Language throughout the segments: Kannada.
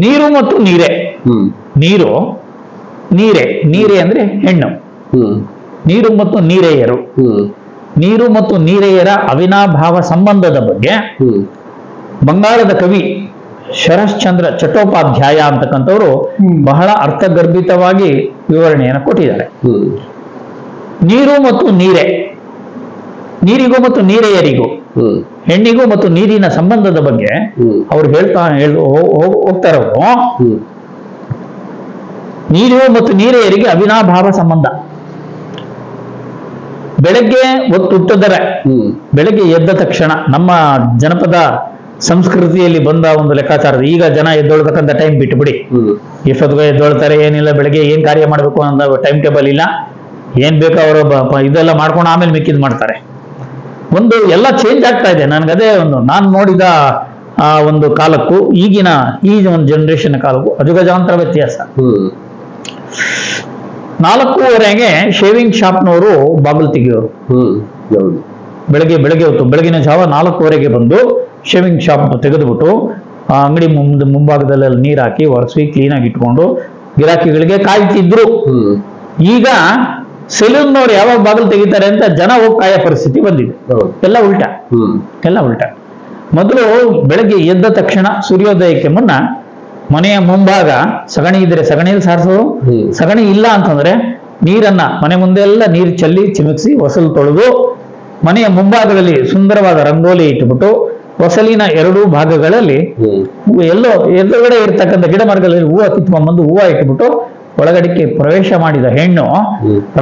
ನೀರು ಮತ್ತು ನೀರೇ. ನೀರು ನೀರೇ, ನೀರೇ ಅಂದ್ರೆ ಹೆಣ್ಣು. ನೀರು ಮತ್ತು ನೀರೆಯರು, ನೀರು ಮತ್ತು ನೀರೆಯರ ಅವಿನಾಭಾವ ಸಂಬಂಧದ ಬಗ್ಗೆ ಬಂಗಾಳದ ಕವಿ ಶರಶ್ಚಂದ್ರ ಚಟ್ಟೋಪಾಧ್ಯಾಯ ಅಂತಕ್ಕಂಥವ್ರು ಬಹಳ ಅರ್ಥಗರ್ಭಿತವಾಗಿ ವಿವರಣೆಯನ್ನು ಕೊಟ್ಟಿದ್ದಾರೆ. ನೀರು ಮತ್ತು ನೀರೇ, ನೀರಿಗೂ ಮತ್ತು ನೀರೆಯರಿಗೂ, ಹೆಣ್ಣಿಗೂ ಮತ್ತು ನೀರಿನ ಸಂಬಂಧದ ಬಗ್ಗೆ ಅವ್ರು ಹೋಗ್ತಾರವರು. ನೀರು ಮತ್ತು ನೀರೆಯರಿಗೆ ಅವಿನಾಭಾವ ಸಂಬಂಧ. ಬೆಳಗ್ಗೆ ಹೊತ್ತುಟ್ಟದರೆ, ಬೆಳಗ್ಗೆ ಎದ್ದ ತಕ್ಷಣ, ನಮ್ಮ ಜನಪದ ಸಂಸ್ಕೃತಿಯಲ್ಲಿ ಬಂದ ಒಂದು ಲೆಕ್ಕಾಚಾರದ, ಈಗ ಜನ ಎದ್ದೊಳ್ತಕ್ಕಂಥ ಟೈಮ್ ಬಿಟ್ಟು ಬಿಡಿ, ಎಷ್ಟೊತ್ತಿಗೆ ಎದ್ದೊಳ್ತಾರೆ ಏನಿಲ್ಲ, ಬೆಳಗ್ಗೆ ಏನ್ ಕಾರ್ಯ ಮಾಡಬೇಕು ಅನ್ನೋ ಟೈಮ್ ಟೇಬಲ್ ಇಲ್ಲ, ಏನ್ ಬೇಕೋ ಅವರು ಇದೆಲ್ಲ ಮಾಡ್ಕೊಂಡು ಆಮೇಲೆ ಮಿಕ್ಕಿದ್ ಮಾಡ್ತಾರೆ. ಒಂದು ಎಲ್ಲ ಚೇಂಜ್ ಆಗ್ತಾ ಇದೆ. ನನ್ಗದೇ ನಾನು ನೋಡಿದ ಆ ಒಂದು ಕಾಲಕ್ಕೂ ಈಗಿನ ಈ ಒಂದು ಜನರೇಷನ್ ಕಾಲಕ್ಕೂ ಅಜಗಜಾಂತರ ವ್ಯತ್ಯಾಸ. 4:30ಗೆ ಶೇವಿಂಗ್ ಶಾಪ್ನವರು ಬಾಗಿಲು ತೆಗೆಯೋರು. ಬೆಳಗ್ಗೆ ಹೊತ್ತು, ಬೆಳಗಿನ ಜಾವ 4:30ಗೆ ಬಂದು ಶೇವಿಂಗ್ ಶಾಪ್ ತೆಗೆದುಬಿಟ್ಟು ಆ ಅಂಗಡಿ ಮುಂಭಾಗದಲ್ಲೆಲ್ಲ ನೀರ್ ಹಾಕಿ ಒರೆಸಿ ಕ್ಲೀನಾಗಿ ಇಟ್ಕೊಂಡು ಗಿರಾಕಿಗಳಿಗೆ ಕಾಯ್ತಿದ್ರು. ಈಗ ಸೆಲೂನ್ನವ್ರು ಯಾವಾಗ ಬಾಗಿಲು ತೆಗಿತಾರೆ ಅಂತ ಜನ ಹೋಗಿ ಕಾಯೋ ಪರಿಸ್ಥಿತಿ ಬಂದಿದೆ. ಎಲ್ಲ ಉಲ್ಟಾ. ಮೊದಲು ಬೆಳಗ್ಗೆ ಎದ್ದ ತಕ್ಷಣ ಸೂರ್ಯೋದಯಕ್ಕೆ ಮುನ್ನ ಮನೆಯ ಮುಂಭಾಗ ಸಗಣಿ ಇದ್ರೆ ಸಗಣಿಯಲ್ಲಿ ಸಾರಿಸೋದು, ಸಗಣಿ ಇಲ್ಲ ಅಂತಂದ್ರೆ ನೀರನ್ನ ಮನೆ ಮುಂದೆ ಎಲ್ಲ ನೀರು ಚೆಲ್ಲಿ ಚಿಮುಕಿಸಿ ಹೊಸಲು ತೊಳೆದು ಮನೆಯ ಮುಂಭಾಗದಲ್ಲಿ ಸುಂದರವಾದ ರಂಗೋಲಿ ಇಟ್ಟುಬಿಟ್ಟು ಹೊಸಲಿನ 2 ಭಾಗಗಳಲ್ಲಿ ಎದುರುಗಡೆ ಇರ್ತಕ್ಕಂಥ ಗಿಡ ಮರಗಳಲ್ಲಿ ಹೂವು ಕಿತ್ಕೊಂಡ್ಬಂದು ಹೂವು ಇಟ್ಬಿಟ್ಟು ಒಳಗಡೆಗೆ ಪ್ರವೇಶ ಮಾಡಿದ ಹೆಣ್ಣು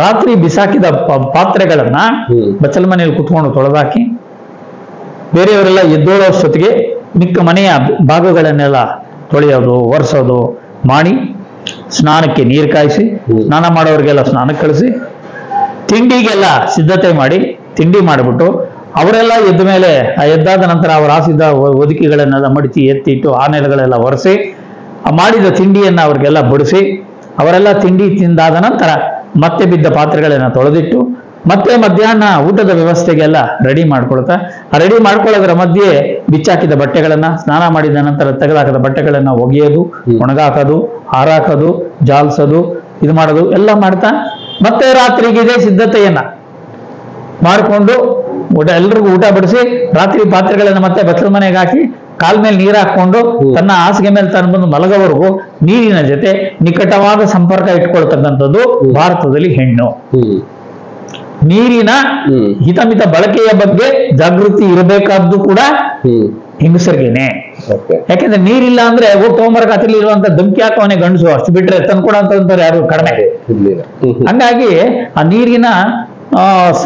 ರಾತ್ರಿ ಬಿಸಾಕಿದ ಪಾತ್ರೆಗಳನ್ನ ಬಚ್ಚಲ ಮನೆಯಲ್ಲಿ ಕುತ್ಕೊಂಡು ತೊಳೆದಾಕಿ ಬೇರೆಯವರೆಲ್ಲ ಎದ್ದೋಳೋಷ್ಟೊತ್ತಿಗೆ ಮಿಕ್ಕ ಮನೆಯ ಭಾಗಗಳನ್ನೆಲ್ಲ ತೊಳೆಯೋದು ಒರೆಸೋದು ಮಾಡಿ ಸ್ನಾನಕ್ಕೆ ನೀರು ಕಾಯಿಸಿ ಸ್ನಾನ ಮಾಡೋರಿಗೆಲ್ಲ ಸ್ನಾನಕ್ಕೆ ಕಳಿಸಿ ತಿಂಡಿಗೆಲ್ಲ ಸಿದ್ಧತೆ ಮಾಡಿ ತಿಂಡಿ ಮಾಡಿಬಿಟ್ಟು ಅವರೆಲ್ಲ ಎದ್ದ ಮೇಲೆ ಎದ್ದಾದ ನಂತರ ಅವರು ಹಾಸಿದ ಒದಿಕೆಗಳನ್ನೆಲ್ಲ ಮಡಿಚಿ ಎತ್ತಿಟ್ಟು ಆ ನೆಲಗಳೆಲ್ಲ ಒರೆಸಿ ಮಾಡಿದ ತಿಂಡಿಯನ್ನ ಅವ್ರಿಗೆಲ್ಲ ಬಡಿಸಿ ಅವರೆಲ್ಲ ತಿಂಡಿ ತಿಂದಾದ ನಂತರ ಮತ್ತೆ ಬಿದ್ದ ಪಾತ್ರೆಗಳನ್ನ ತೊಳೆದಿಟ್ಟು ಮತ್ತೆ ಮಧ್ಯಾಹ್ನ ಊಟದ ವ್ಯವಸ್ಥೆಗೆಲ್ಲ ರೆಡಿ ಮಾಡ್ಕೊಳ್ತಾ ರೆಡಿ ಮಾಡ್ಕೊಳ್ಳೋದ್ರ ಮಧ್ಯೆ ಬಿಚ್ಚಾಕಿದ ಬಟ್ಟೆಗಳನ್ನ ಸ್ನಾನ ಮಾಡಿದ ನಂತರ ತೆಗೆದಾಕದ ಬಟ್ಟೆಗಳನ್ನ ಒಗೆಯೋದು, ಒಣಗಾಕೋದು, ಹಾರಾಕೋದು, ಜಾಲ್ಸೋದು, ಇದು ಮಾಡೋದು ಎಲ್ಲ ಮಾಡ್ತಾ ಮತ್ತೆ ರಾತ್ರಿಗೆ ಇದೇ ಸಿದ್ಧತೆಯನ್ನ ಮಾಡಿಕೊಂಡು ಎಲ್ರಿಗೂ ಊಟ ಬಡಿಸಿ ರಾತ್ರಿ ಪಾತ್ರೆಗಳನ್ನ ಮತ್ತೆ ಬಚ್ಚಲ ಮನೆಗೆ ಹಾಕಿ ಕಾಲ್ ಮೇಲೆ ನೀರು ಹಾಕೊಂಡು ತನ್ನ ಹಾಸಿಗೆ ಮೇಲೆ ತಾನು ಬಂದು ಮಲಗೋವರೆಗೂ ನೀರಿನ ಜೊತೆ ನಿಕಟವಾದ ಸಂಪರ್ಕ ಇಟ್ಕೊಳ್ತಕ್ಕಂಥದ್ದು ಭಾರತದಲ್ಲಿ ಹೆಣ್ಣು. ನೀರಿನ ಹಿತಮಿತ ಬಳಕೆಯ ಬಗ್ಗೆ ಜಾಗೃತಿ ಇರಬೇಕಾದ್ದು ಕೂಡ ಹೆಂಗಸರಿಗೇನೆ. ಯಾಕೆಂದ್ರೆ ನೀರಿಲ್ಲ ಅಂದ್ರೆ ಹೋಗಿ ತಗೊಂಬರಕ್ ಹತ್ತಿರ ಇರುವಂತ ಧಮಕಿ ಹಾಕವನೇ ಗಂಡಸು, ಅಷ್ಟು ಬಿಟ್ರೆ ತಂದ್ಕೊಡ ಅಂತಂತಾರೆ ಯಾರು ಕಡಿಮೆ. ಹಂಗಾಗಿ ಆ ನೀರಿನ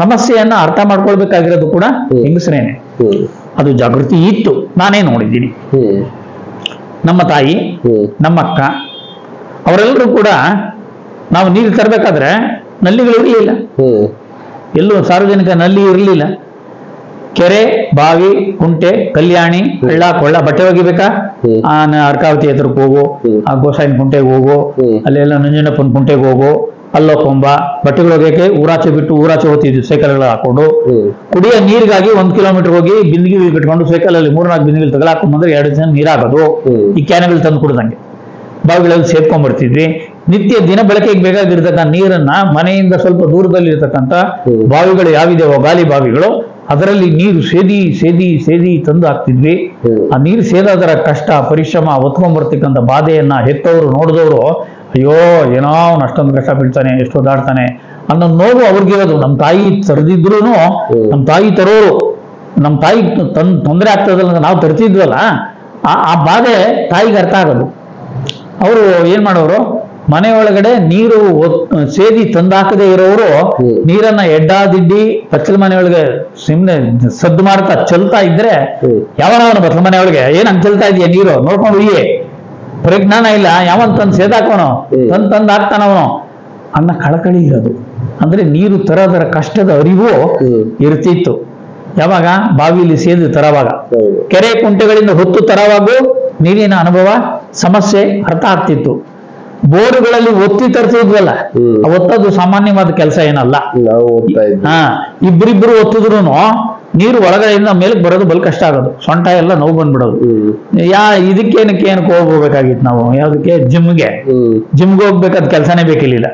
ಸಮಸ್ಯೆಯನ್ನ ಅರ್ಥ ಮಾಡ್ಕೊಳ್ಬೇಕಾಗಿರೋದು ಕೂಡ ಹೆಂಗಸರೇನೆ. ಅದು ಜಾಗೃತಿ ಇತ್ತು, ನಾನೇ ನೋಡಿದ್ದೀನಿ. ನಮ್ಮ ತಾಯಿ, ನಮ್ಮ ಅಕ್ಕ ಅವರೆಲ್ಲರೂ ಕೂಡ ನಾವು ನೀರು ತರಬೇಕಾದ್ರೆ ನಲ್ಲಿಗಳು ಇರಲಿಲ್ಲ, ಎಲ್ಲೂ ಸಾರ್ವಜನಿಕ ನಲ್ಲಿ ಇರಲಿಲ್ಲ. ಕೆರೆ, ಬಾವಿ, ಕುಂಟೆ, ಕಲ್ಯಾಣಿ, ಹಳ್ಳ ಕೊಳ್ಳ, ಬಟ್ಟೆ ಒಗಿಬೇಕಾ ಅರ್ಕಾವತಿ ಹತ್ರಕ್ಕೆ ಹೋಗು, ಆ ಗೋಸಾಯಿನ ಕುಂಟೆಗೆ ಹೋಗು, ಅಲ್ಲೆಲ್ಲ ನಂಜನಪ್ಪನ ಕುಂಟೆಗೆ ಹೋಗು, ಅಲ್ಲೋ ಕೊಂಬ, ಬಟ್ಟೆಗಳು ಹೋಗಕ್ಕೆ ಊರಾಚೆ ಬಿಟ್ಟು ಊರಾಚೆ ಹೋಗ್ತಿದ್ವಿ ಸೈಕಲ್ಗಳು ಹಾಕೊಂಡು. ಕುಡಿಯೋ ನೀರಿಗಾಗಿ 1 ಕಿಲೋಮೀಟರ್ ಹೋಗಿ ಬಿಂದಿಗೆ ಕಟ್ಕೊಂಡು ಸೈಕಲ್ ಅಲ್ಲಿ 3-4 ಬಿಂದಿಗೆ ತಗಲಾಕೊಂಡ್ಬಂದ್ರೆ 2 ಜನ ನೀರಾಗೋದು. ಈ ಕ್ಯಾನ್ಗಳು ತಂದು ಕುಡ್ದಂಗೆ ಬಾವಿಗಳಲ್ಲಿ ಸೇರ್ಕೊಂಡ್ಬರ್ತಿದ್ವಿ. ನಿತ್ಯ ದಿನ ಬಳಕೆಗೆ ಬೇಕಾಗಿರ್ತಕ್ಕಂಥ ನೀರನ್ನ ಮನೆಯಿಂದ ಸ್ವಲ್ಪ ದೂರದಲ್ಲಿ ಇರ್ತಕ್ಕಂಥ ಬಾವಿಗಳು ಯಾವಿದೆಯೋ ಗಾಲಿ ಬಾವಿಗಳು, ಅದರಲ್ಲಿ ನೀರು ಸೇದಿ ತಂದು ಹಾಕ್ತಿದ್ವಿ. ಆ ನೀರು ಸೇದೋದರ ಕಷ್ಟ, ಪರಿಶ್ರಮ, ಹೊತ್ಕೊಂಡ್ಬರ್ತಕ್ಕಂಥ ಬಾಧೆಯನ್ನ ಹೆತ್ತವರು ನೋಡಿದವರು ಅಯ್ಯೋ ಏನೋ ಅವ್ನು ಅಷ್ಟೊಂದು ಕಷ್ಟ ಬೀಳ್ತಾನೆ, ಎಷ್ಟು ಓದಾಡ್ತಾನೆ ಅನ್ನೋ ನೋವು ಅವ್ರಿಗಿರೋದು. ನಮ್ಮ ತಾಯಿ ತರದಿದ್ರು ನಮ್ಮ ತಾಯಿ ತರೋರು, ನಮ್ಮ ತಾಯಿ ತೊಂದರೆ ಆಗ್ತದಲ್ಲ ನಾವು ತರ್ತಿದ್ವಲ್ಲ, ಆ ಬಾಧೆ ತಾಯಿಗೆ ಅರ್ಥ ಆಗೋದು. ಅವರು ಏನ್ ಮಾಡೋರು, ಮನೆ ಒಳಗಡೆ ನೀರು ಸೇದಿ ತಂದಾಕದೇ ಇರೋರು ನೀರನ್ನ ಎಡ್ಡಾದಿಡ್ಡಿ ಬಚ್ಚಲ ಮನೆ ಒಳಗೆ ಸುಮ್ನೆ ಸದ್ದು ಮಾಡ್ತಾ ಚೆಲ್ತಾ ಇದ್ರೆ ಯಾವನವನು ಬಚ್ಚಲ ಮನೆ ಒಳಗೆ ಏನ್ ಹಂಗ್ ಚೆಲ್ತಾ ಇದೆಯಾ ನೀರು ನೋಡ್ಕೊಂಡು ಉಯ್ಯೆ, ಪರಿಜ್ಞಾನ ಇಲ್ಲ, ಯಾವನ್ ತಂದು ಸೇದಾಕೋನು ತಂದು ಹಾಕ್ತಾನವನು ಅನ್ನ ಕಳಕಳಿ ಇರೋದು. ಅಂದ್ರೆ ನೀರು ತರೋದರ ಕಷ್ಟದ ಅರಿವು ಇರ್ತಿತ್ತು. ಯಾವಾಗ ಬಾವಿಲಿ ಸೇದು ತರವಾಗ, ಕೆರೆ ಕುಂಟೆಗಳಿಂದ ಹೊತ್ತು ತರವಾಗೂ ನೀರಿನ ಅನುಭವ ಸಮಸ್ಯೆ ಅರ್ಥ ಆಗ್ತಿತ್ತು. ಬೋರ್ಗಳಲ್ಲಿ ಒತ್ತಿ ತರ್ತಿದ್ವಲ್ಲ, ಒತ್ತದು ಸಾಮಾನ್ಯವಾದ ಕೆಲಸ ಏನಲ್ಲ. ಇಬ್ಬರಿಬ್ರು ಒತ್ತಿದ್ರು ನೀರು ಒಳಗಡೆಯಿಂದ ಮೇಲಕ್ಕೆ ಬರೋದು ಬಲ್ ಕಷ್ಟ ಆಗೋದು, ಸೊಂಟ ಎಲ್ಲ ನೋವು ಬಂದ್ಬಿಡೋದು. ಇದಕ್ಕೇನಕ್ಕೆ ಹೋಗ್ಬೇಕಾಗಿತ್ತು ನಾವು, ಯಾವ್ದಕ್ಕೆ? ಜಿಮ್ಗೆ ಹೋಗ್ಬೇಕಾದ ಕೆಲಸನೇ ಬೇಕಿರ್ಲಿಲ್ಲ.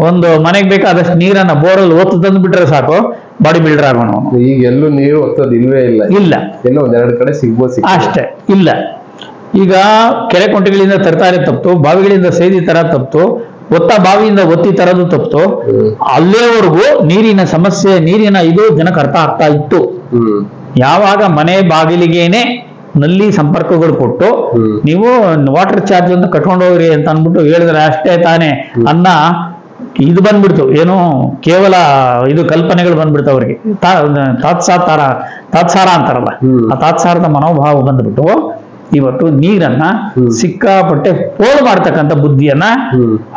ಒಂದು ಮನೆಗೆ ಬೇಕಾದಷ್ಟು ನೀರನ್ನ ಬೋರಲ್ಲಿ ಒತ್ತು ತಂದು ಬಿಟ್ರೆ ಸಾಕು, ಬಾಡಿ ಬಿಲ್ಡರ್ ಆಗೋಣ. ಈಗ ಎಲ್ಲೂ ನೀರು ಒತ್ತೋದು ಇಲ್ವೇ ಇಲ್ಲ. ಎಲ್ಲ ಒಂದೆರಡು ಕಡೆ ಸಿಗ್ಬೋದು ಅಷ್ಟೇ. ಇಲ್ಲ, ಈಗ ಕೆರೆ ಕೊಂಟೆಗಳಿಂದ ತರ್ತಾ ಇರೋ ತಪ್ಪು, ಬಾವಿಗಳಿಂದ ಸೇದಿ ತರ ತಪ್ಪು, ಬಾವಿಯಿಂದ ಒತ್ತಿ ತರದು ತಪ್ಪು. ಅಲ್ಲೇವರೆಗೂ ನೀರಿನ ಸಮಸ್ಯೆ, ನೀರಿನ ಇದು ಜನಕ್ಕೆ ಅರ್ಥ ಆಗ್ತಾ ಇತ್ತು. ಯಾವಾಗ ಮನೆ ಬಾಗಿಲಿಗೇನೆ ನಲ್ಲಿ ಸಂಪರ್ಕಗಳು ಕೊಟ್ಟು ನೀವು ವಾಟರ್ ಚಾರ್ಜ್ ಅಂತ ಕಟ್ಕೊಂಡು ಹೋಗ್ರಿ ಅಂತ ಅನ್ಬಿಟ್ಟು ಹೇಳಿದ್ರೆ ಅಷ್ಟೇ ತಾನೇ ಅನ್ನ ಇದು ಬಂದ್ಬಿಡ್ತು. ಏನು ಕೇವಲ ಇದು ಕಲ್ಪನೆಗಳು ಬಂದ್ಬಿಡ್ತು ಅವ್ರಿಗೆ. ತಾತ್ಸಾರ ಅಂತಾರಲ್ಲ, ಆ ತಾತ್ಸಾರದ ಮನೋಭಾವ ಬಂದ್ಬಿಟ್ಟು ಇವತ್ತು ನೀರನ್ನ ಸಿಕ್ಕಾಪಟ್ಟೆ ಪೋಲು ಮಾಡ್ತಕ್ಕಂಥ ಬುದ್ಧಿಯನ್ನ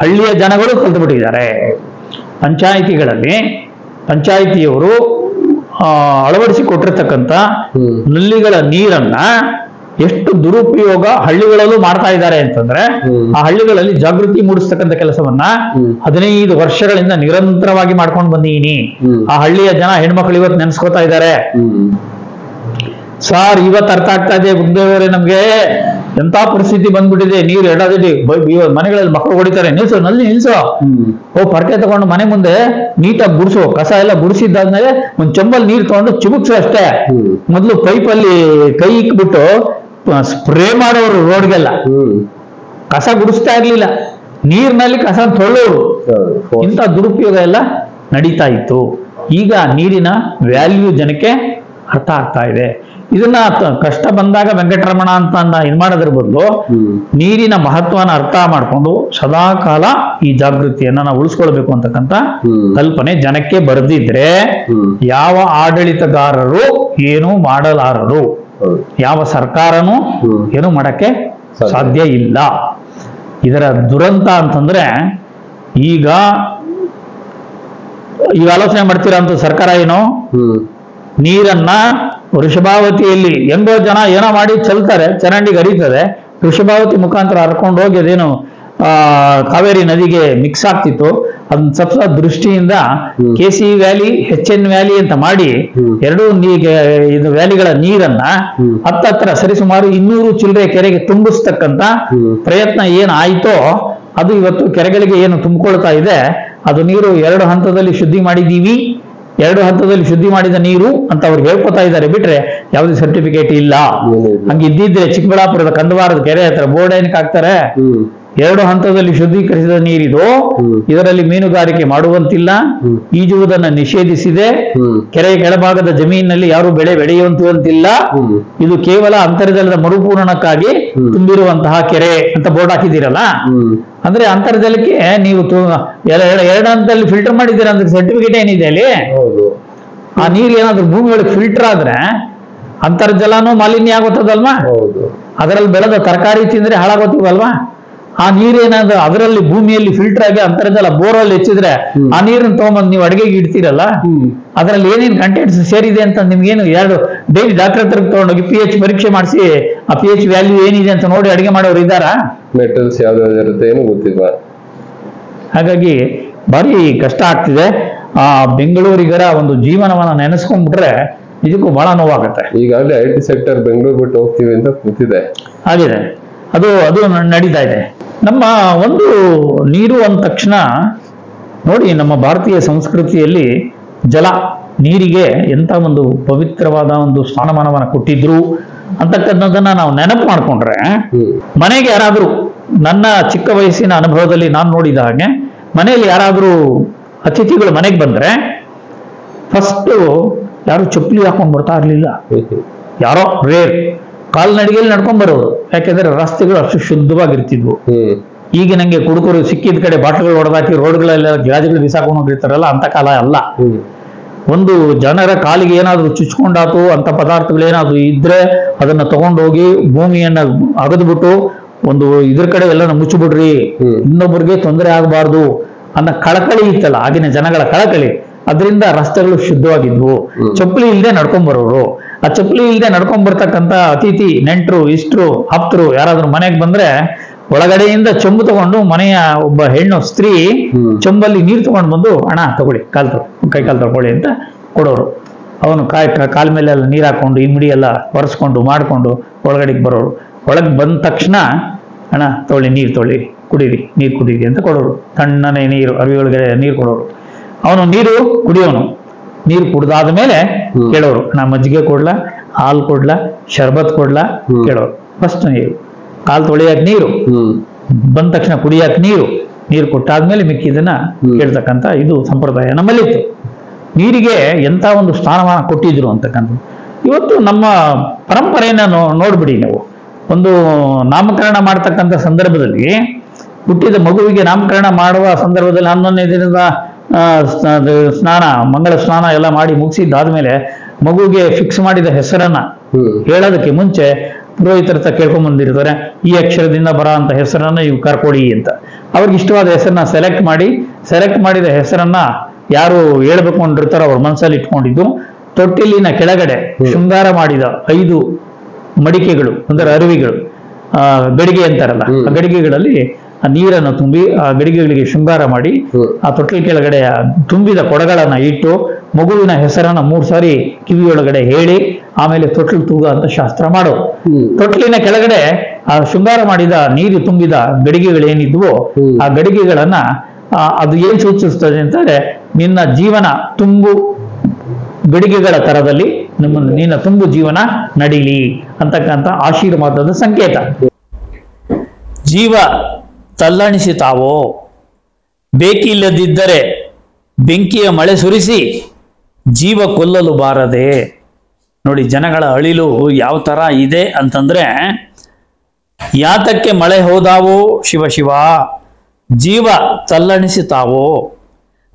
ಹಳ್ಳಿಯ ಜನಗಳು ಕಲ್ತು ಬಿಟ್ಟಿದ್ದಾರೆ. ಪಂಚಾಯಿತಿಗಳಲ್ಲಿ ಪಂಚಾಯಿತಿಯವರು ಅಳವಡಿಸಿಕೊಟ್ಟಿರ್ತಕ್ಕಂಥ ನಲ್ಲಿಗಳ ನೀರನ್ನ ಎಷ್ಟು ದುರುಪಯೋಗ ಹಳ್ಳಿಗಳಲ್ಲೂ ಮಾಡ್ತಾ ಇದ್ದಾರೆ ಅಂತಂದ್ರೆ, ಆ ಹಳ್ಳಿಗಳಲ್ಲಿ ಜಾಗೃತಿ ಮೂಡಿಸ್ತಕ್ಕಂಥ ಕೆಲಸವನ್ನ 15 ವರ್ಷಗಳಿಂದ ನಿರಂತರವಾಗಿ ಮಾಡ್ಕೊಂಡು ಬಂದೀನಿ. ಆ ಹಳ್ಳಿಯ ಜನ ಹೆಣ್ಮಕ್ಳು ಇವತ್ತು ನೆನ್ಸ್ಕೋತಾ ಇದ್ದಾರೆ. ಸಾರ್, ಇವತ್ತು ಅರ್ಥ ಆಗ್ತಾ ಇದೆ ಗುರುದೇವರೇ, ನಮ್ಗೆ ಎಂತ ಪರಿಸ್ಥಿತಿ ಬಂದ್ಬಿಟ್ಟಿದೆ. ನೀರು ಎಡದಿಡಿ, ಮನೆಗಳಲ್ಲಿ ಮಕ್ಕಳು ಹೊಡಿತಾರೆ. ನಲ್ಲಿ ನಿಲ್ಸೋ, ಪರಕೆ ತಗೊಂಡು ಮನೆ ಮುಂದೆ ನೀಟಾಗಿ ಗುಡಿಸು, ಕಸ ಎಲ್ಲ ಗುಡಿಸಿದ್ದಾದ್ಮೇಲೆ ಒಂದ್ ಚಂಬಲ್ ನೀರು ತಗೊಂಡು ಚಿಬುಕ್ಸು ಅಷ್ಟೇ. ಮೊದ್ಲು ಪೈಪಲ್ಲಿ ಕೈ ಇಕ್ಬಿಟ್ಟು ಸ್ಪ್ರೇ ಮಾಡೋರು ರೋಡ್ಗೆಲ್ಲ. ಕಸ ಗುಡಿಸ್ತಾ ಇರ್ಲಿಲ್ಲ, ನೀರಿನಲ್ಲಿ ಕಸ ತೊಳ್ಳೋರು. ಇಂಥ ದುರುಪಯೋಗ ಎಲ್ಲ ನಡೀತಾ ಇತ್ತು. ಈಗ ನೀರಿನ ವ್ಯಾಲ್ಯೂ ಜನಕ್ಕೆ ಅರ್ಥ ಆಗ್ತಾ ಇದೆ. ಇದನ್ನ ಕಷ್ಟ ಬಂದಾಗ ವೆಂಕಟರಮಣ ಅಂತ ಇದು ಮಾಡೋದ್ರ ಬದಲು ನೀರಿನ ಮಹತ್ವನ ಅರ್ಥ ಮಾಡ್ಕೊಂಡು ಸದಾ ಕಾಲ ಈ ಜಾಗೃತಿಯನ್ನ ನಾವು ಉಳಿಸ್ಕೊಳ್ಬೇಕು ಅಂತಕ್ಕಂಥ ಕಲ್ಪನೆ ಜನಕ್ಕೆ ಬರೆದಿದ್ರೆ ಯಾವ ಆಡಳಿತಗಾರರು ಏನು ಮಾಡಲಾರರು, ಯಾವ ಸರ್ಕಾರನೂ ಏನು ಮಾಡಕ್ಕೆ ಸಾಧ್ಯ ಇಲ್ಲ. ಇದರ ದುರಂತ ಅಂತಂದ್ರೆ, ಈಗ ಆಲೋಚನೆ ಮಾಡ್ತೀರಾ ಅಂತ ಸರ್ಕಾರ ಏನು ನೀರನ್ನ ವೃಷಭಾವತಿಯಲ್ಲಿ ಹೆಂಗೋ ಜನ ಏನೋ ಮಾಡಿ ಚೆಲ್ತಾರೆ, ಚರಂಡಿಗೆ ಹರಿತದೆ. ವೃಷಭಾವತಿ ಮುಖಾಂತರ ಹರ್ಕೊಂಡು ಹೋಗಿ ಅದೇನು ಕಾವೇರಿ ನದಿಗೆ ಮಿಕ್ಸ್ ಆಗ್ತಿತ್ತು. ಅದನ್ನ ಸ್ವಲ್ಪ ದೃಷ್ಟಿಯಿಂದ KC ವ್ಯಾಲಿ, HN ವ್ಯಾಲಿ ಅಂತ ಮಾಡಿ ಎರಡೂ ಇದು ವ್ಯಾಲಿಗಳ ನೀರನ್ನ ಹತ್ತತ್ರ ಸರಿಸುಮಾರು 200 ಚಿಲ್ಲರೆ ಕೆರೆಗೆ ತುಂಬಿಸ್ತಕ್ಕಂಥ ಪ್ರಯತ್ನ ಏನ್ ಆಯ್ತೋ ಅದು ಇವತ್ತು ಕೆರೆಗಳಿಗೆ ಏನು ತುಂಬಿಕೊಳ್ತಾ ಇದೆ. ಅದು ನೀರು 2 ಹಂತದಲ್ಲಿ ಶುದ್ಧಿ ಮಾಡಿದೀವಿ, 2 ಹಂತದಲ್ಲಿ ಶುದ್ಧಿ ಮಾಡಿದ ನೀರು ಅಂತ ಅವ್ರು ಹೇಳ್ಕೊತಾ ಇದ್ದಾರೆ, ಬಿಟ್ರೆ ಯಾವುದೇ ಸರ್ಟಿಫಿಕೇಟ್ ಇಲ್ಲ. ಹಂಗಿದ್ದಿದ್ರೆ ಚಿಕ್ಕಬಳ್ಳಾಪುರದ ಕಂದವಾರದ ಕೆರೆ ಹತ್ರ ಬೋರ್ಡ್ ಏನಕ್ಕೆ ಹಾಕ್ತಾರೆ? 2 ಹಂತದಲ್ಲಿ ಶುದ್ಧೀಕರಿಸಿದ ನೀರಿದು, ಇದರಲ್ಲಿ ಮೀನುಗಾರಿಕೆ ಮಾಡುವಂತಿಲ್ಲ, ಈಜುವುದನ್ನು ನಿಷೇಧಿಸಿದೆ, ಕೆರೆಯ ಕೆಳಭಾಗದ ಜಮೀನಿನಲ್ಲಿ ಯಾರು ಬೆಳೆ ಬೆಳೆಯುವಂತಿಲ್ಲ, ಇದು ಕೇವಲ ಅಂತರ್ಜಲದ ಮರುಪೂರಣಕ್ಕಾಗಿ ತುಂಬಿರುವಂತಹ ಕೆರೆ ಅಂತ ಬೋರ್ಡ್ ಹಾಕಿದ್ದೀರಲ್ಲ. ಅಂದ್ರೆ ಅಂತರ್ಜಲಕ್ಕೆ ನೀವು 2 ಹಂತದಲ್ಲಿ ಫಿಲ್ಟರ್ ಮಾಡಿದ್ದೀರಾ ಅಂದ್ರೆ ಸರ್ಟಿಫಿಕೇಟ್ ಏನಿದೆ ಅಲ್ಲಿ? ಆ ನೀರು ಏನಾದ್ರು ಭೂಮಿ ಒಳಗೆ ಫಿಲ್ಟರ್ ಆದ್ರೆ ಅಂತರ್ಜಲನೂ ಮಾಲಿನ್ಯ ಆಗುತ್ತದಲ್ವಾ? ಅದರಲ್ಲಿ ಬೆಳೆದ ತರಕಾರಿ ತಿಂದ್ರೆ ಹಾಳಾಗೋತೀವಲ್ವಾ? ಆ ನೀರೇನಾದ್ರು ಅದರಲ್ಲಿ ಭೂಮಿಯಲ್ಲಿ ಫಿಲ್ಟರ್ ಆಗಿ ಅಂತರ್ಜಲ ಬೋರಲ್ಲಿ ಹೆಚ್ಚಿದ್ರೆ ಆ ನೀರನ್ನು ತಗೊಂಬಂದು ನೀವು ಅಡಿಗೆಗೆ ಇಡ್ತೀರಲ್ಲ, ಅದರಲ್ಲಿ ಏನೇನು ಕಂಟೆಂಟ್ಸ್ ಸೇರಿದೆ ಅಂತ ನಿಮ್ಗೇನು ಡೈಲಿ ಡಾಕ್ಟರ್ ಹತ್ರ ತಗೊಂಡೋಗಿ PH ಪರೀಕ್ಷೆ ಮಾಡಿಸಿ ಆ PH ವ್ಯಾಲ್ಯೂ ಏನಿದೆ ಅಂತ ನೋಡಿ ಅಡಿಗೆ ಮಾಡೋರು ಇದ್ದಾರಾ? ಮೆಟಲ್ಸ್ ಯಾವ್ದಾದ್ರು ಇರುತ್ತೆ ಏನು ಗೊತ್ತಿಲ್ಲ. ಹಾಗಾಗಿ ಭಾರಿ ಕಷ್ಟ ಆಗ್ತಿದೆ. ಆ ಬೆಂಗಳೂರಿಗರ ಒಂದು ಜೀವನವನ್ನ ನೆನೆಸ್ಕೊಂಡ್ಬಿಟ್ರೆ ನಿಜಕ್ಕೂ ಬಹಳ ನೋವಾಗುತ್ತೆ. ಈಗಾಗಲೇ IT ಸೆಕ್ಟರ್ ಬೆಂಗಳೂರು ಬಿಟ್ಟು ಹೋಗ್ತೀವಿ ಅಂತ ಕೂತಿದೆ, ಆಗಿದೆ, ಅದು ನಡೀತಾ ಇದೆ. ನಮ್ಮ ಒಂದು ನೀರು ಅಂದ ತಕ್ಷಣ ನೋಡಿ, ನಮ್ಮ ಭಾರತೀಯ ಸಂಸ್ಕೃತಿಯಲ್ಲಿ ಜಲ, ನೀರಿಗೆ ಎಂತ ಒಂದು ಪವಿತ್ರವಾದ ಒಂದು ಸ್ಥಾನಮಾನವನ್ನ ಕೊಟ್ಟಿದ್ರು ಅಂತಕ್ಕಂಥದ್ದನ್ನ ನಾವು ನೆನಪು ಮಾಡ್ಕೊಂಡ್ರೆ, ಮನೆಗೆ ಯಾರಾದ್ರೂ, ನನ್ನ ಚಿಕ್ಕ ವಯಸ್ಸಿನ ಅನುಭವದಲ್ಲಿ ನಾನು ನೋಡಿದ ಹಾಗೆ, ಮನೆಯಲ್ಲಿ ಯಾರಾದ್ರೂ ಅತಿಥಿಗಳು ಮನೆಗೆ ಬಂದ್ರೆ ಫಸ್ಟ್ ಯಾರು ಚಪ್ಪಲಿ ಹಾಕೊಂಡ್ ಬರ್ತಾ ಇರ್ಲಿಲ್ಲ, ಯಾರೋ ರೇರ್ ಕಾಲ್ನಡಿಗೆಯಲ್ಲಿ ನಡ್ಕೊಂಡ್ ಬರೋರು. ಯಾಕೆಂದ್ರೆ ರಸ್ತೆಗಳು ಅಷ್ಟು ಶುದ್ಧವಾಗಿರ್ತಿದ್ವು. ಈಗ ನಂಗೆ ಕುಡುಕರು ಸಿಕ್ಕಿದ ಕಡೆ ಬಾಟಲ್ಗಳು ಹೊಡೆದಾಕಿ ರೋಡ್ಗಳೆಲ್ಲ ಗಾಜಿಗಳು ಬಿಸಾಕೊಂಡು ಹೋಗಿರ್ತಾರಲ್ಲ, ಅಂತ ಕಾಲ ಅಲ್ಲ. ಒಂದು ಜನರ ಕಾಲಿಗೆ ಏನಾದ್ರು ಚುಚ್ಕೊಂಡಾತು ಅಂತ ಪದಾರ್ಥಗಳೇನಾದ್ರು ಇದ್ರೆ ಅದನ್ನ ತಗೊಂಡೋಗಿ ಭೂಮಿಯನ್ನ ಅಗದ್ಬಿಟ್ಟು ಒಂದು ಇದ್ರ ಕಡೆ ಎಲ್ಲ ಮುಚ್ಚಿಬಿಡ್ರಿ, ಇನ್ನೊಬ್ಬರಿಗೆ ತೊಂದರೆ ಆಗಬಾರ್ದು ಅನ್ನೋ ಕಳಕಳಿ ಇತ್ತಲ್ಲ ಆಗಿನ ಜನಗಳ ಕಳಕಳಿ. ಅದರಿಂದ ರಸ್ತೆಗಳು ಶುದ್ಧವಾಗಿದ್ವು. ಚಪ್ಪಲಿ ಇಲ್ಲದೆ ನಡ್ಕೊಂಡ್ ಬರೋರು. ಆ ಚಪ್ಪಲಿ ಇಲ್ಲದೆ ನಡ್ಕೊಂಡ್ ಬರ್ತಕ್ಕಂಥ ಅತಿಥಿ, ನೆಂಟರು, ಇಷ್ಟರು, ಆಪ್ತರು ಯಾರಾದ್ರೂ ಮನೆಗೆ ಬಂದ್ರೆ ಒಳಗಡೆಯಿಂದ ಚೊಂಬು ತಗೊಂಡು ಮನೆಯ ಒಬ್ಬ ಹೆಣ್ಣು ಸ್ತ್ರೀ ಚೊಂಬಲ್ಲಿ ನೀರು ತಗೊಂಡು ಬಂದು, ಅಣ್ಣ ತಗೊಳ್ಳಿ, ಕೈ ಕಾಲು ತೊಳ್ಕೊಳ್ಳಿ ಅಂತ ಕೊಡೋರು. ಅವನು ಕಾಲ ಮೇಲೆ ಎಲ್ಲ ನೀರು ಹಾಕೊಂಡು ಇಮಿಡಿ ಎಲ್ಲ ಒರೆಸ್ಕೊಂಡು ಮಾಡಿಕೊಂಡು ಒಳಗಡೆಗೆ ಬರೋರು. ಒಳಗೆ ಬಂದ ತಕ್ಷಣ ಅಣ್ಣ ತೊಳಿ ನೀರು ತೊಳಿ ಕುಡೀರಿ, ನೀರು ಕುಡೀರಿ ಅಂತ ಕೊಡೋರು. ತಣ್ಣನೆ ನೀರು ಅರಿವಿ ಒಳಗಡೆ ನೀರು ಕೊಡೋರು. ಅವನು ನೀರು ಕುಡಿಯೋನು. ನೀರು ಕುಡ್ದಾದ ಮೇಲೆ ಕೇಳೋರು, ನಾ ಮಜ್ಜಿಗೆ ಕೊಡ್ಲಾ, ಹಾಲು ಕೊಡ್ಲಾ, ಶರ್ಬತ್ ಕೊಡ್ಲಾ ಕೇಳೋರು. ಫಸ್ಟ್ ನೀರು, ಕಾಲು ತೊಳೆಯಕ್ ನೀರು, ಬಂದ ತಕ್ಷಣ ಕುಡಿಯಕ್ ನೀರು, ನೀರು ಕೊಟ್ಟಾದ್ಮೇಲೆ ಮಿಕ್ಕಿದನ್ನ ಕೇಳ್ತಕ್ಕಂಥ ಇದು ಸಂಪ್ರದಾಯ ನಮ್ಮಲ್ಲಿತ್ತು. ನೀರಿಗೆ ಎಂತ ಒಂದು ಸ್ಥಾನಮಾನ ಕೊಟ್ಟಿದ್ರು ಅಂತಕ್ಕಂಥ. ಇವತ್ತು ನಮ್ಮ ಪರಂಪರೆಯನ್ನ ನೋಡ್ಬಿಡಿ ನೀವು. ಒಂದು ನಾಮಕರಣ ಮಾಡ್ತಕ್ಕಂಥ ಸಂದರ್ಭದಲ್ಲಿ, ಹುಟ್ಟಿದ ಮಗುವಿಗೆ ನಾಮಕರಣ ಮಾಡುವ ಸಂದರ್ಭದಲ್ಲಿ 11ನೇ ದಿನದ ಸ್ನಾನ, ಮಂಗಳ ಸ್ನಾನ ಎಲ್ಲ ಮಾಡಿ ಮುಗಿಸಿದ್ದಾದ್ಮೇಲೆ ಮಗುವಿಗೆ ಫಿಕ್ಸ್ ಮಾಡಿದ ಹೆಸರನ್ನ ಹೇಳೋದಕ್ಕೆ ಮುಂಚೆ ಪುರೋಹಿತರ ಹತ್ರ ಕೇಳ್ಕೊಂಡ್ ಬಂದಿರ್ತಾರೆ, ಈ ಅಕ್ಷರದಿಂದ ಬರೋ ಅಂತ ಹೆಸರನ್ನ ಇವು ಕರ್ಕೊಡಿ ಅಂತ. ಅವ್ರಿಗೆ ಇಷ್ಟವಾದ ಹೆಸರನ್ನ ಸೆಲೆಕ್ಟ್ ಮಾಡಿದ ಹೆಸರನ್ನ ಯಾರು ಹೇಳ್ಬೇಕು ಅಂದಿರ್ತಾರೋ ಅವ್ರ ಮನಸ್ಸಲ್ಲಿ ಇಟ್ಕೊಂಡಿದ್ದು ತೊಟ್ಟಿಲಿನ ಕೆಳಗಡೆ ಶೃಂಗಾರ ಮಾಡಿದ 5 ಮಡಿಕೆಗಳು ಅಂದ್ರೆ ಅರಿವಿಗಳು, ಗಡಿಗೆ ಅಂತಾರಲ್ಲ, ಆ ಗಡಿಗೆಗಳಲ್ಲಿ ಆ ನೀರನ್ನು ತುಂಬಿ ಆ ಗಡಿಗೆಗಳಿಗೆ ಶೃಂಗಾರ ಮಾಡಿ ಆ ತೊಟ್ಟಿಲ ಕೆಳಗಡೆ ತುಂಬಿದ ಕೊಡಗಳನ್ನ ಇಟ್ಟು ಮಗುವಿನ ಹೆಸರನ್ನ 3 ಸಾರಿ ಕಿವಿಯೊಳಗಡೆ ಹೇಳಿ ಆಮೇಲೆ ತೊಟ್ಟಿಲು ತೂಗ ಅಂತ ಶಾಸ್ತ್ರ ಮಾಡೋದು. ತೊಟ್ಟಿಲಿನ ಕೆಳಗಡೆ ಆ ಶೃಂಗಾರ ಮಾಡಿದ ನೀರು ತುಂಬಿದ ಗಡಿಗೆಗಳೇನಿದ್ವೋ ಆ ಗಡಿಗೆಗಳನ್ನ ಅದು ಏನ್ ಸೂಚಿಸ್ತದೆ ಅಂತಂದ್ರೆ, ನಿನ್ನ ಜೀವನ ತುಂಬು ಗಡಿಗೆಗಳ ತರದಲ್ಲಿ ನಿನ್ನ ತುಂಬು ಜೀವನ ನಡೀಲಿ ಅಂತಕ್ಕಂಥ ಆಶೀರ್ವಾದದ ಸಂಕೇತ. ಜೀವ ತಲ್ಲಣಿಸಿತಾವೋ, ಬೇಕಿಲ್ಲದಿದ್ದರೆ ಬೆಂಕಿಯ ಮಳೆ ಸುರಿಸಿ ಜೀವ ಕೊಲ್ಲಲು ಬಾರದೆ. ನೋಡಿ, ಜನಗಳ ಅಳಿಲು ಯಾವ ತರ ಇದೆ ಅಂತಂದ್ರೆ, ಯಾತಕ್ಕೆ ಮಳೆ ಹೋದಾವೋ ಶಿವ ಶಿವ, ಜೀವ ತಲ್ಲಣಿಸಿತಾವೋ,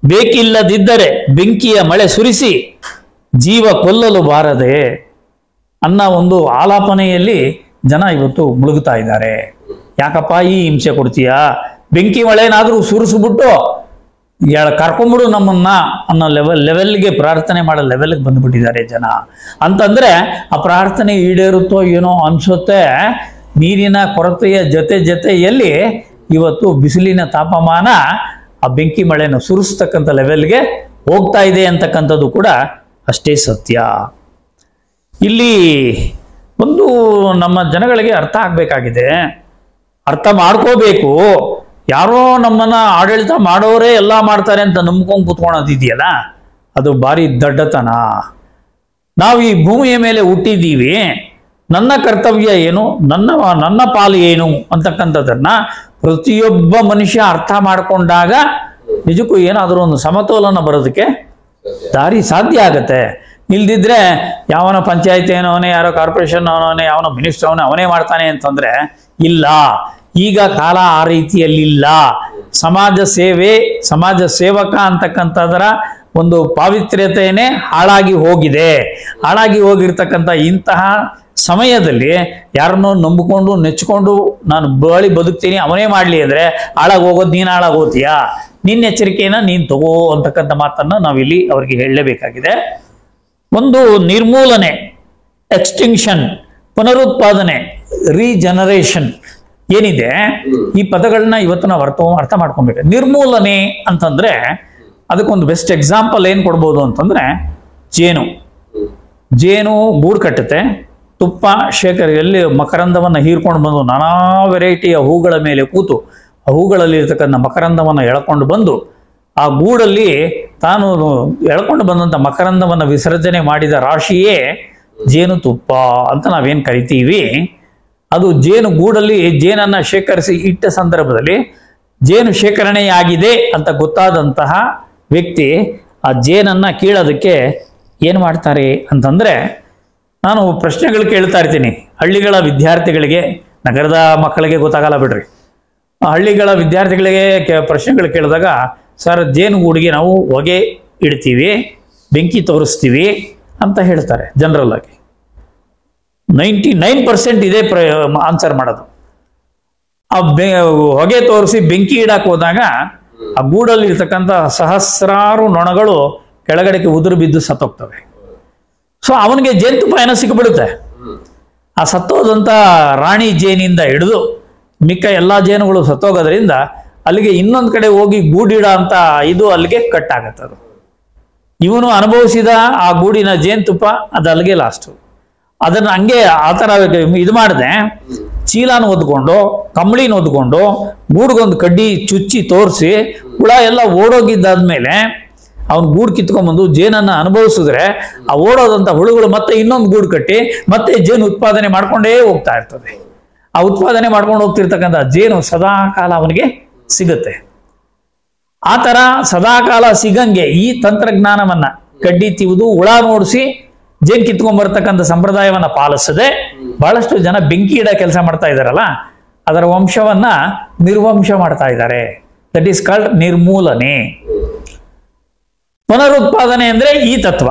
ಬೇಕಿಲ್ಲದಿದ್ದರೆ ಬೆಂಕಿಯ ಮಳೆ ಸುರಿಸಿ ಜೀವ ಕೊಲ್ಲಲು ಬಾರದೆ ಅನ್ನ ಒಂದು ಆಲಾಪನೆಯಲ್ಲಿ ಜನ ಇವತ್ತು ಮುಳುಗುತ್ತಾ ಇದ್ದಾರೆ. ಯಾಕಪ್ಪ ಈ ಹಿಂಸೆ ಕೊಡ್ತೀಯಾ, ಬೆಂಕಿ ಮಳೆನಾದ್ರೂ ಸುರಿಸ್ಬಿಟ್ಟು ಕರ್ಕೊಂಬಿಡು ನಮ್ಮನ್ನ ಅನ್ನೋ ಲೆವೆಲ್ಗೆ ಪ್ರಾರ್ಥನೆ ಮಾಡೋ ಲೆವೆಲ್ಗೆ ಬಂದ್ಬಿಟ್ಟಿದ್ದಾರೆ ಜನ. ಅಂತಂದ್ರೆ ಆ ಪ್ರಾರ್ಥನೆ ಈಡೇರುತ್ತೋ ಏನೋ ಅನ್ಸುತ್ತೆ. ನೀರಿನ ಕೊರತೆಯ ಜೊತೆಯಲ್ಲಿ ಇವತ್ತು ಬಿಸಿಲಿನ ತಾಪಮಾನ ಆ ಬೆಂಕಿ ಮಳೆನ ಸುರಿಸ್ತಕ್ಕಂಥ ಲೆವೆಲ್ಗೆ ಹೋಗ್ತಾ ಇದೆ ಅಂತಕ್ಕಂಥದ್ದು ಕೂಡ ಅಷ್ಟೇ ಸತ್ಯ. ಇಲ್ಲಿ ಒಂದು ನಮ್ಮ ಜನಗಳಿಗೆ ಅರ್ಥ ಆಗ್ಬೇಕಾಗಿದೆ, ಅರ್ಥ ಮಾಡ್ಕೋಬೇಕು. ಯಾರೋ ನಮ್ಮನ್ನ ಆಡಳಿತ ಮಾಡೋರೇ ಎಲ್ಲ ಮಾಡ್ತಾರೆ ಅಂತ ನಂಬ್ಕೊಂಡು ಕೂತ್ಕೊಳ್ಳೋದಿದೆಯಲ್ಲ, ಅದು ಭಾರಿ ದಡ್ಡತನ. ನಾವು ಈ ಭೂಮಿಯ ಮೇಲೆ ಹುಟ್ಟಿದ್ದೀವಿ, ನನ್ನ ಕರ್ತವ್ಯ ಏನು, ನನ್ನ ಪಾಲು ಏನು ಅಂತಕ್ಕಂಥದ್ದನ್ನ ಪ್ರತಿಯೊಬ್ಬ ಮನುಷ್ಯ ಅರ್ಥ ಮಾಡ್ಕೊಂಡಾಗ ನಿಜಕ್ಕೂ ಏನಾದರೂ ಒಂದು ಸಮತೋಲನ ಬರೋದಕ್ಕೆ ದಾರಿ ಸಾಧ್ಯ ಆಗತ್ತೆ. ಇಲ್ದಿದ್ರೆ ಯಾವನ ಪಂಚಾಯತ್ ಏನವನೇ, ಯಾರೋ ಕಾರ್ಪೊರೇಷನ್ ಅವನೇ, ಯಾವನೋ ಮಿನಿಸ್ಟರ್ ಅವನೇ ಮಾಡ್ತಾನೆ ಅಂತಂದ್ರೆ ಇಲ್ಲ. ಈಗ ಕಾಲ ಆ ರೀತಿಯಲ್ಲಿಲ್ಲ. ಸಮಾಜ ಸೇವೆ, ಸಮಾಜ ಸೇವಕ ಅಂತಕ್ಕಂಥದ್ರ ಒಂದು ಪಾವಿತ್ರ್ಯತೆಯೇ ಹಾಳಾಗಿ ಹೋಗಿದೆ. ಹಾಳಾಗಿ ಹೋಗಿರ್ತಕ್ಕಂಥ ಇಂತಹ ಸಮಯದಲ್ಲಿ ಯಾರನ್ನೋ ನಂಬಿಕೊಂಡು ನೆಚ್ಕೊಂಡು ನಾನು ಬದುಕ್ತೀನಿ ಅವನೇ ಮಾಡ್ಲಿ ಅಂದ್ರೆ ಹಾಳಾಗಿ ಹೋಗೋದು ನೀನು ಹಾಳಾಗೋತೀಯಾ, ನಿನ್ನ ಎಚ್ಚರಿಕೆಯನ್ನ ನೀನು ತಗೋ ಅಂತಕ್ಕಂಥ ಮಾತನ್ನ ನಾವಿಲ್ಲಿ ಅವ್ರಿಗೆ ಹೇಳಲೇಬೇಕಾಗಿದೆ. ಒಂದು ನಿರ್ಮೂಲನೆ, ಎಕ್ಸ್ಟಿಂಕ್ಷನ್, ಪುನರುತ್ಪಾದನೆ, ರೀಜನರೇಷನ್ ಏನಿದೆ, ಈ ಪದಗಳನ್ನ ಇವತ್ತು ನಾವು ಅರ್ಥ ಮಾಡ್ಕೊಬೇಕು. ನಿರ್ಮೂಲನೆ ಅಂತಂದ್ರೆ ಅದಕ್ಕೊಂದು ಬೆಸ್ಟ್ ಎಕ್ಸಾಂಪಲ್ ಏನ್ ಕೊಡ್ಬೋದು ಅಂತಂದ್ರೆ, ಜೇನು ಗೂಡು ಕಟ್ಟುತ್ತೆ, ತುಪ್ಪ ಶೇಖರಿಯಲ್ಲಿ ಮಕರಂದವನ್ನು ಹೀರ್ಕೊಂಡು ಬಂದು ನಾನಾ ವೆರೈಟಿಯ ಹೂಗಳ ಮೇಲೆ ಕೂತು ಆ ಹೂಗಳಲ್ಲಿ ಇರ್ತಕ್ಕಂಥ ಮಕರಂದವನ್ನು ಎಳ್ಕೊಂಡು ಬಂದು ಆ ಗೂಡಲ್ಲಿ ತಾನು ಎಳ್ಕೊಂಡು ಬಂದಂಥ ಮಕರಂದವನ್ನು ವಿಸರ್ಜನೆ ಮಾಡಿದ ರಾಶಿಯೇ ಜೇನು ತುಪ್ಪ ಅಂತ ನಾವೇನು ಕರಿತೀವಿ. ಅದು ಜೇನು ಗೂಡಲ್ಲಿ ಜೇನನ್ನ ಶೇಖರಿಸಿ ಇಟ್ಟ ಸಂದರ್ಭದಲ್ಲಿ ಜೇನು ಶೇಖರಣೆಯಾಗಿದೆ ಅಂತ ಗೊತ್ತಾದಂತಹ ವ್ಯಕ್ತಿ ಆ ಜೇನನ್ನ ಕೀಳೋದಕ್ಕೆ ಏನು ಮಾಡ್ತಾರೆ ಅಂತಂದ್ರೆ, ನಾನು ಪ್ರಶ್ನೆಗಳು ಕೇಳ್ತಾ ಇರ್ತೀನಿ ಹಳ್ಳಿಗಳ ವಿದ್ಯಾರ್ಥಿಗಳಿಗೆ, ನಗರದ ಮಕ್ಕಳಿಗೆ ಗೊತ್ತಾಗಲ್ಲ ಬಿಡ್ರಿ. ಹಳ್ಳಿಗಳ ವಿದ್ಯಾರ್ಥಿಗಳಿಗೆ ಪ್ರಶ್ನೆಗಳು ಕೇಳಿದಾಗ, ಸರ್ ಜೇನುಗೂಡಿಗೆ ನಾವು ಹೊಗೆ ಇಡ್ತೀವಿ, ಬೆಂಕಿ ತೋರಿಸ್ತೀವಿ ಅಂತ ಹೇಳ್ತಾರೆ. ಜನರಲ್ ಆಗಿ 99% ಇದೇ ಆನ್ಸರ್ ಮಾಡೋದು. ಆ ಹೊಗೆ ತೋರಿಸಿ ಬೆಂಕಿ ಇಡಕ್ಕೆ ಹೋದಾಗ ಆ ಗೂಡಲ್ಲಿ ಇರ್ತಕ್ಕಂಥ ಸಹಸ್ರಾರು ನೊಣಗಳು ಕೆಳಗಡೆಗೆ ಉದುರು ಬಿದ್ದು ಸತ್ತೋಗ್ತವೆ. ಸೊ ಅವನಿಗೆ ಜೇನುತುಪ್ಪ ಏನೋ ಸಿಕ್ಬಿಡುತ್ತೆ. ಆ ಸತ್ತೋದಂತ ರಾಣಿ ಜೇನಿಂದ ಹಿಡಿದು ಮಿಕ್ಕ ಎಲ್ಲಾ ಜೇನುಗಳು ಸತ್ತೋಗೋದ್ರಿಂದ ಅಲ್ಲಿಗೆ ಇನ್ನೊಂದು ಕಡೆ ಹೋಗಿ ಗೂಡಿಡ ಅಂತ ಇದು ಅಲ್ಲಿಗೆ ಕಟ್ ಆಗತ್ತದು. ಇವನು ಅನುಭವಿಸಿದ ಆ ಗೂಡಿನ ಜೇನುತುಪ್ಪ ಅದು ಅಲ್ಲಿಗೆ ಲಾಸ್ಟು. ಅದನ್ನ ಹಂಗೆ ಆ ಥರ ಇದು ಮಾಡಿದೆ, ಚೀಲನ ಒದ್ಕೊಂಡು ಕಂಬಳಿನ ಒದ್ಕೊಂಡು ಗೂಡ್ಗೊಂದು ಕಡ್ಡಿ ಚುಚ್ಚಿ ತೋರಿಸಿ ಹುಳ ಎಲ್ಲ ಓಡೋಗಿದ್ದಾದ್ಮೇಲೆ ಅವ್ನು ಗೂಡು ಕಿತ್ಕೊಂಡ್ಬಂದು ಜೇನನ್ನ ಅನುಭವಿಸಿದ್ರೆ ಆ ಓಡೋದಂತ ಹುಳುಗಳು ಮತ್ತೆ ಇನ್ನೊಂದು ಗೂಡು ಕಟ್ಟಿ ಮತ್ತೆ ಜೇನು ಉತ್ಪಾದನೆ ಮಾಡ್ಕೊಂಡೇ ಹೋಗ್ತಾ ಇರ್ತದೆ. ಆ ಉತ್ಪಾದನೆ ಮಾಡ್ಕೊಂಡು ಹೋಗ್ತಿರ್ತಕ್ಕಂಥ ಜೇನು ಸದಾಕಾಲ ಅವನಿಗೆ ಸಿಗುತ್ತೆ. ಆ ಥರ ಸದಾಕಾಲ ಸಿಗಂಗೆ ಈ ತಂತ್ರಜ್ಞಾನವನ್ನ ಕಡ್ಡಿ ತಿವಿದು ಹುಳ ನೋಡಿಸಿ ಜೇನು ಕಿತ್ಕೊಂಡ್ಬರ್ತಕ್ಕಂಥ ಸಂಪ್ರದಾಯವನ್ನ ಪಾಲಿಸದೆ ಬಹಳಷ್ಟು ಜನ ಬೆಂಕಿ ಇಡ ಕೆಲಸ ಮಾಡ್ತಾ ಇದ್ದಾರಲ್ಲ, ಅದರ ವಂಶವನ್ನ ನಿರ್ವಂಶ ಮಾಡ್ತಾ ಇದ್ದಾರೆ. ದಟ್ ಈಸ್ ಕಾಲ್ಡ್ ನಿರ್ಮೂಲನೆ. ಪುನರುತ್ಪಾದನೆ ಅಂದ್ರೆ ಈ ತತ್ವ.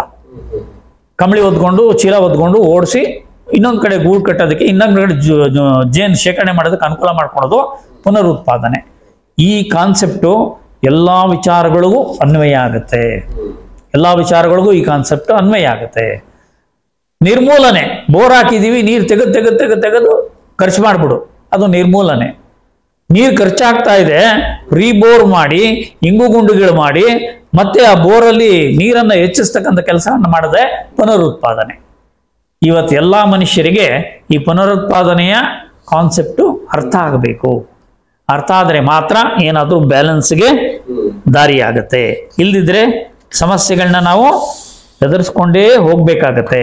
ಕಂಬಳಿ ಒದ್ಕೊಂಡು ಚೀಲ ಒದ್ಕೊಂಡು ಓಡಿಸಿ ಇನ್ನೊಂದು ಕಡೆ ಗೂಡು ಕಟ್ಟೋದಕ್ಕೆ ಇನ್ನೊಂದು ಕಡೆ ಜೇನು ಶೇಖರಣೆ ಮಾಡೋದಕ್ಕೆ ಅನುಕೂಲ ಮಾಡ್ಕೊಳ್ಳೋದು ಪುನರುತ್ಪಾದನೆ. ಈ ಕಾನ್ಸೆಪ್ಟು ಎಲ್ಲ ವಿಚಾರಗಳಿಗೂ ಅನ್ವಯ ಆಗುತ್ತೆ. ಎಲ್ಲ ವಿಚಾರಗಳಿಗೂ ಈ ಕಾನ್ಸೆಪ್ಟ್ ಅನ್ವಯ ಆಗುತ್ತೆ. ನಿರ್ಮೂಲನೆ, ಬೋರ್ ಹಾಕಿದೀವಿ, ನೀರು ತೆಗೆದು ಖರ್ಚು ಮಾಡ್ಬಿಡು, ಅದು ನಿರ್ಮೂಲನೆ. ನೀರು ಖರ್ಚಾಗ್ತಾ ಇದೆ, ರೀಬೋರ್ ಮಾಡಿ ಇಂಗು ಗುಂಡುಗಳು ಮಾಡಿ ಮತ್ತೆ ಆ ಬೋರಲ್ಲಿ ನೀರನ್ನು ಹೆಚ್ಚಿಸ್ತಕ್ಕಂಥ ಕೆಲಸವನ್ನು ಮಾಡದೆ ಪುನರುತ್ಪಾದನೆ. ಇವತ್ತು ಎಲ್ಲ ಮನುಷ್ಯರಿಗೆ ಈ ಪುನರುತ್ಪಾದನೆಯ ಕಾನ್ಸೆಪ್ಟು ಅರ್ಥ ಆಗಬೇಕು. ಅರ್ಥ ಆದರೆ ಮಾತ್ರ ಏನಾದರೂ ಬ್ಯಾಲೆನ್ಸ್ಗೆ ದಾರಿಯಾಗತ್ತೆ. ಇಲ್ದಿದ್ರೆ ಸಮಸ್ಯೆಗಳನ್ನ ನಾವು ಎದುರಿಸ್ಕೊಂಡೇ ಹೋಗ್ಬೇಕಾಗತ್ತೆ.